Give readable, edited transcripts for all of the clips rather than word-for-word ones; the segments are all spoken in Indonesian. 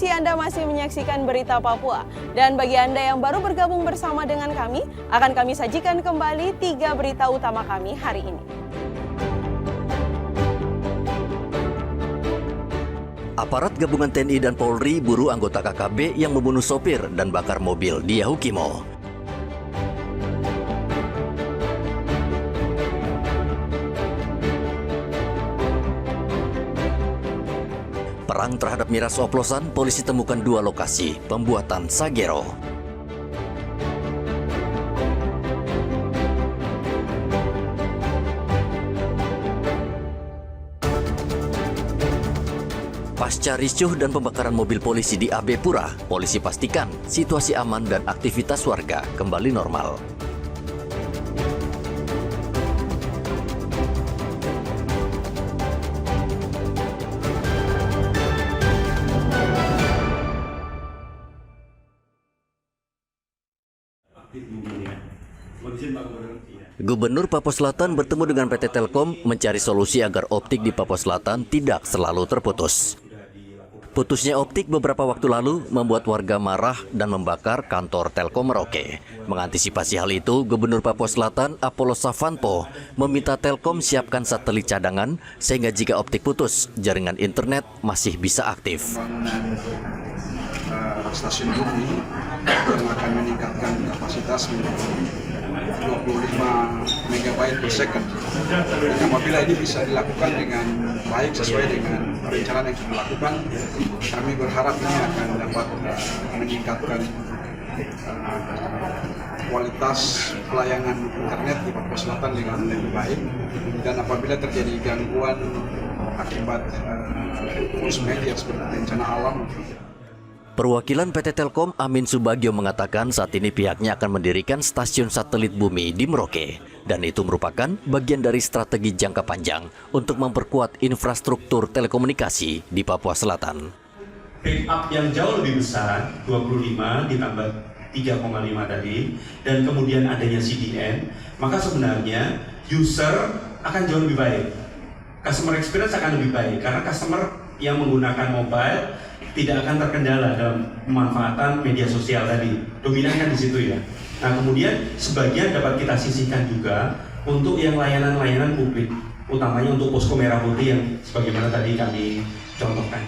kasih Anda masih menyaksikan Berita Papua. Dan bagi Anda yang baru bergabung bersama dengan kami, akan kami sajikan kembali 3 berita utama kami hari ini. Aparat gabungan TNI dan Polri buru anggota KKB yang membunuh sopir dan bakar mobil di Yahukimo. Perang terhadap miras oplosan, polisi temukan 2 lokasi pembuatan Sagero. Pasca ricuh dan pembakaran mobil polisi di AB Pura, polisi pastikan situasi aman dan aktivitas warga kembali normal. Gubernur Papua Selatan bertemu dengan PT Telkom mencari solusi agar optik di Papua Selatan tidak selalu terputus. Putusnya optik beberapa waktu lalu membuat warga marah dan membakar kantor Telkom Merauke. Mengantisipasi hal itu, Gubernur Papua Selatan Apollo Savanpo meminta Telkom siapkan satelit cadangan sehingga jika optik putus, jaringan internet masih bisa aktif. Stasiun bumi yang akan meningkatkan kapasitas menjadi 25 MB per second. Dan apabila ini bisa dilakukan dengan baik sesuai dengan perencanaan yang sudah dilakukan, kami berharap ini akan dapat meningkatkan kualitas pelayanan internet di Papua Selatan dengan lebih baik. Dan apabila terjadi gangguan akibat force major seperti bencana alam, Perwakilan PT Telkom Amin Subagio mengatakan saat ini pihaknya akan mendirikan stasiun satelit bumi di Merauke. Dan itu merupakan bagian dari strategi jangka panjang untuk memperkuat infrastruktur telekomunikasi di Papua Selatan. Backup yang jauh lebih besar, 25 ditambah 3,5 tadi, dan kemudian adanya CDN, maka sebenarnya user akan jauh lebih baik. Customer experience akan lebih baik, karena customer yang menggunakan mobile tidak akan terkendala dalam pemanfaatan media sosial tadi. Dominan kan di situ ya. Nah kemudian sebagian dapat kita sisihkan juga untuk yang layanan-layanan publik, utamanya untuk posko merah putih yang sebagaimana tadi kami contohkan.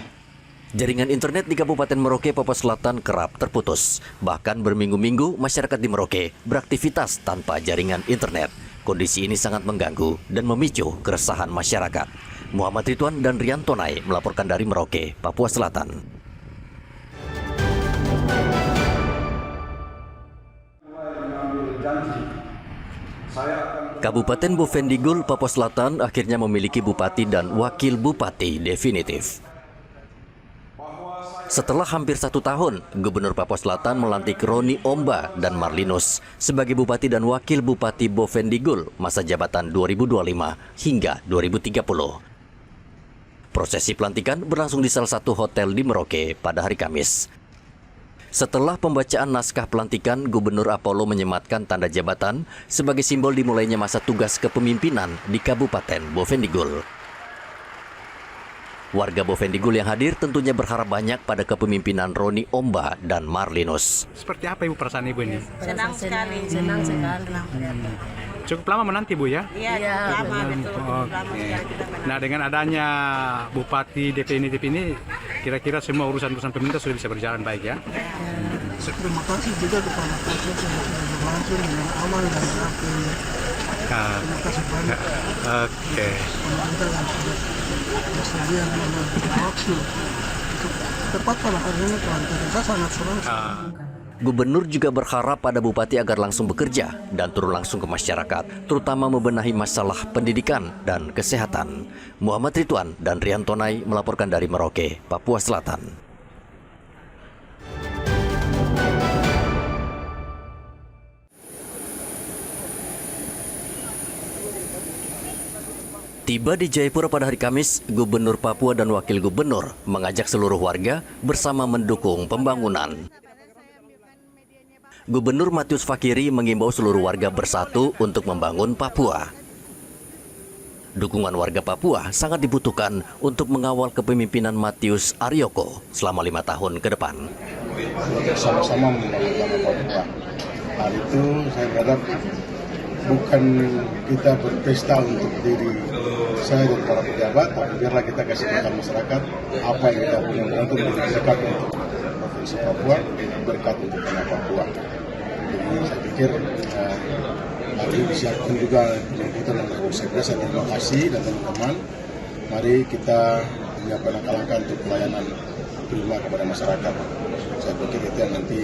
Jaringan internet di Kabupaten Merauke, Papua Selatan kerap terputus. Bahkan berminggu-minggu masyarakat di Merauke beraktivitas tanpa jaringan internet. Kondisi ini sangat mengganggu dan memicu keresahan masyarakat. Muhammad Ridwan dan Rian Tonai melaporkan dari Merauke, Papua Selatan. Kabupaten Bovendigul, Papua Selatan akhirnya memiliki bupati dan wakil bupati definitif. Setelah hampir 1 tahun, Gubernur Papua Selatan melantik Roni Omba dan Marlinus sebagai Bupati dan Wakil Bupati Bovendigul masa jabatan 2025 hingga 2030. Prosesi pelantikan berlangsung di salah satu hotel di Merauke pada hari Kamis. Setelah pembacaan naskah pelantikan, Gubernur Apollo menyematkan tanda jabatan sebagai simbol dimulainya masa tugas kepemimpinan di Kabupaten Bovendigul. Warga Bovendigul yang hadir tentunya berharap banyak pada kepemimpinan Roni Omba dan Marlinus. Seperti apa Ibu perasaan Ibu ini? Senang sekali. Senang sekali. Cukup lama menanti Bu ya? Iya, lama betul. Lama sekali kita menanti. Nah dengan adanya Bupati definitif ini, kira-kira semua urusan-urusan pemerintah sudah bisa berjalan baik ya? Terima kasih juga kepada proses yang sudah berlangsung dengan aman dan rapi. Terima kasih banyak. Oke. Pemerintah yang sudah bersedia memberikan waktu untuk tepat pada hari ini pelantikan. Saya sangat senang. Gubernur juga berharap pada bupati agar langsung bekerja dan turun langsung ke masyarakat, terutama membenahi masalah pendidikan dan kesehatan. Muhammad Ridwan dan Rian Tonai melaporkan dari Merauke, Papua Selatan. Tiba di Jayapura pada hari Kamis, Gubernur Papua dan Wakil Gubernur mengajak seluruh warga bersama mendukung pembangunan. Gubernur Matius Fakiri mengimbau seluruh warga bersatu untuk membangun Papua. Dukungan warga Papua sangat dibutuhkan untuk mengawal kepemimpinan Matius Aryoko selama 5 tahun ke depan. Sama-sama membangun nama Papua. Hal itu saya berharap bukan kita berpesta untuk diri saya dan para pejabat, tapi biarlah kita kasih makan masyarakat apa yang kita punya untuk berkat untuk Provinsi Papua, berkat untuk tanah Papua. Jadi saya pikir mari disiapkan juga penyambutan oleh Sekdes. Terima kasih dan teman-teman. Mari kita menyiapkan langkah-langkah untuk pelayanan prima kepada masyarakat. Saya pikir itu yang nanti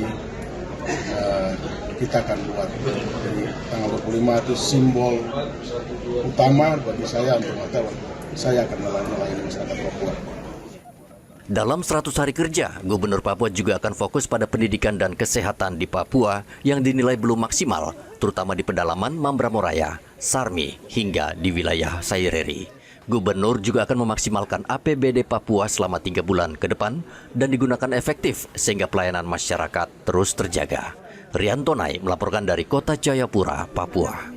kita akan buat. Jadi tanggal 25 itu simbol utama bagi saya untuk mengatakan saya akan melayani masyarakat Papua. Dalam 100 hari kerja, Gubernur Papua juga akan fokus pada pendidikan dan kesehatan di Papua yang dinilai belum maksimal, terutama di pedalaman Mambramoraya, Sarmi, hingga di wilayah Saireri. Gubernur juga akan memaksimalkan APBD Papua selama 3 bulan ke depan dan digunakan efektif sehingga pelayanan masyarakat terus terjaga. Rian Tonai melaporkan dari Kota Jayapura, Papua.